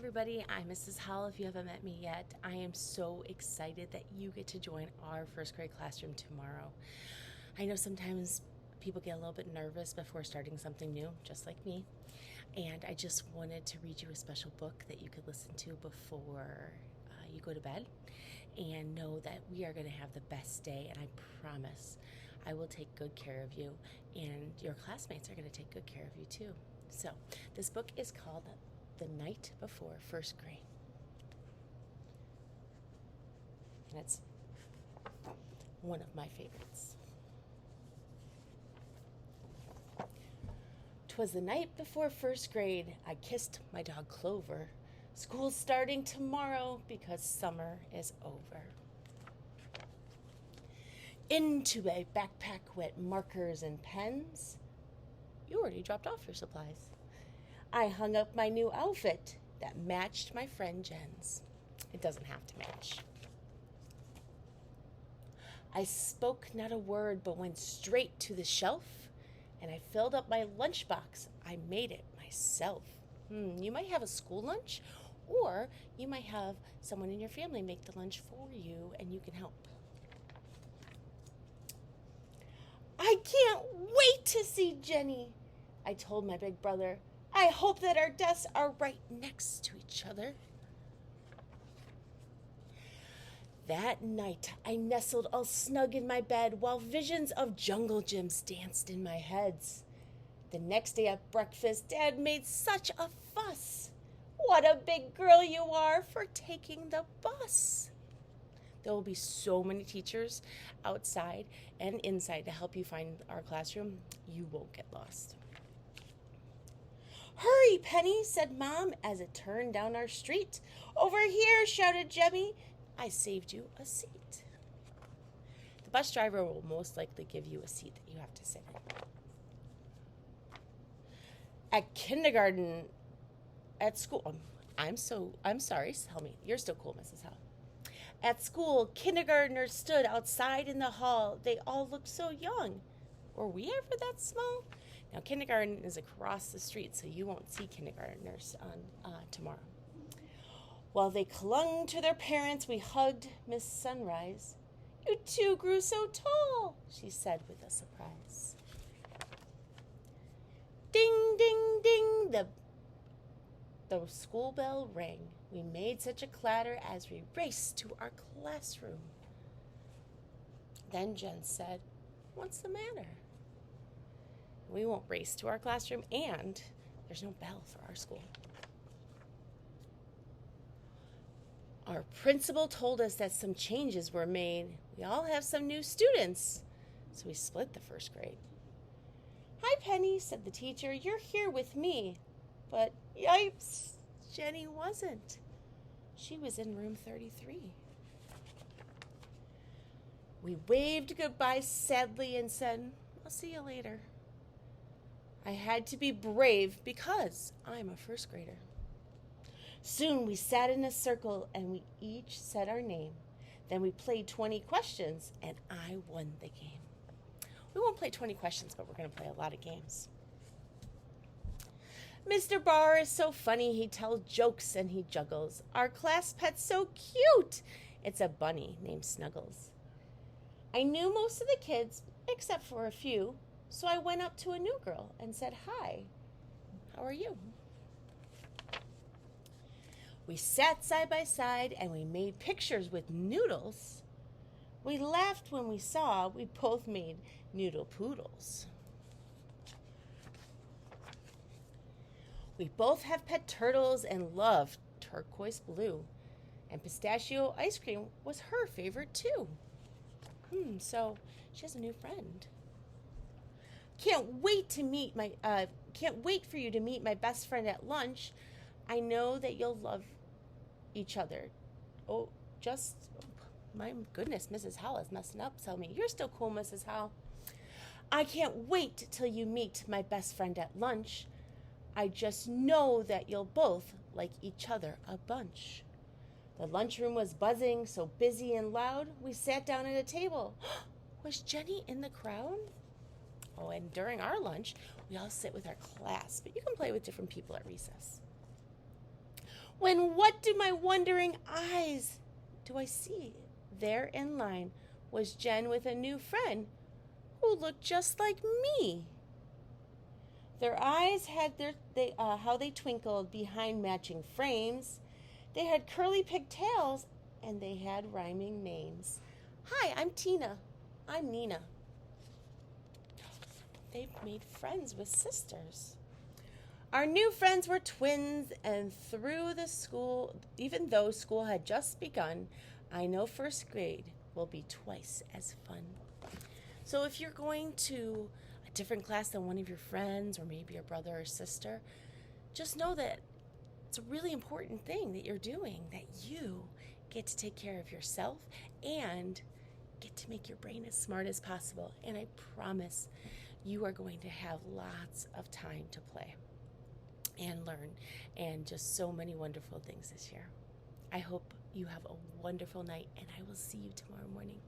everybody, I'm Mrs. Howell. If you haven't met me yet, I am so excited that you get to join our first grade classroom tomorrow. I know sometimes people get a little bit nervous before starting something new, just like me, and I just wanted to read you a special book that you could listen to before you go to bed, and know that we are going to have the best day, and I promise I will take good care of you, and your classmates are going to take good care of you too. So this book is called The Night Before First Grade. And it's one of my favorites. 'Twas the night before first grade. I kissed my dog Clover. School's starting tomorrow because summer is over. Into my backpack went markers and pens. You already dropped off your supplies. I hung up my new outfit that matched my friend Jen's. It doesn't have to match. I spoke not a word but went straight to the shelf, and I filled up my lunchbox. I made it myself. You might have a school lunch, or you might have someone in your family make the lunch for you and you can help. I can't wait to see Jenny, I told my big brother. I hope that our desks are right next to each other. That night, I nestled all snug in my bed while visions of jungle gyms danced in my heads. The next day at breakfast, Dad made such a fuss. What a big girl you are for taking the bus. There will be so many teachers outside and inside to help you find our classroom. You won't get lost. Hurry, Penny, said Mom as it turned down our street. Over here, shouted Jemmy. I saved you a seat. The bus driver will most likely give you a seat that you have to sit in. At kindergarten, at school, I'm sorry, tell me. You're still cool, Mrs. Howell. At school, kindergartners stood outside in the hall. They all looked so young. Were we ever that small? Now, kindergarten is across the street, so you won't see kindergartners on tomorrow. While they clung to their parents, we hugged Miss Sunrise. You two grew so tall, she said with a surprise. Ding, ding, ding, the school bell rang. We made such a clatter as we raced to our classroom. Then Jen said, what's the matter? We won't race to our classroom, and there's no bell for our school. Our principal told us that some changes were made. We all have some new students, so we split the first grade. Hi, Penny, said the teacher. You're here with me. But yipes, Jenny wasn't. She was in room 33. We waved goodbye sadly and said, I'll see you later. I had to be brave because I'm a first grader. Soon we sat in a circle and we each said our name. Then we played 20 questions and I won the game. We won't play 20 questions, but we're going to play a lot of games. Mr. Barr is so funny. He tells jokes and he juggles. Our class pet's so cute. It's a bunny named Snuggles. I knew most of the kids except for a few. So I went up to a new girl and said, hi, how are you? We sat side by side and we made pictures with noodles. We laughed when we saw we both made noodle poodles. We both have pet turtles and love turquoise blue. And pistachio ice cream was her favorite too. So she has a new friend. Can't wait for you to meet my best friend at lunch. I know that you'll love each other. Oh, my goodness, Mrs. Howell is messing up. Tell me, you're still cool, Mrs. Howell. I can't wait till you meet my best friend at lunch. I just know that you'll both like each other a bunch. The lunchroom was buzzing, so busy and loud. We sat down at a table. Was Jenny in the crowd? Oh, and during our lunch, we all sit with our class, but you can play with different people at recess. when what do my wondering eyes do I see? There in line was Jen with a new friend who looked just like me. Their eyes had how they twinkled behind matching frames. They had curly pigtails and they had rhyming names. Hi, I'm Tina. I'm Nina. They've made friends with sisters. Our new friends were twins, and through the school, even though school had just begun, I know first grade will be twice as fun. So if you're going to a different class than one of your friends or maybe your brother or sister, just know that it's a really important thing that you're doing, that you get to take care of yourself and get to make your brain as smart as possible. And I promise you are going to have lots of time to play and learn and just so many wonderful things this year. I hope you have a wonderful night, and I will see you tomorrow morning.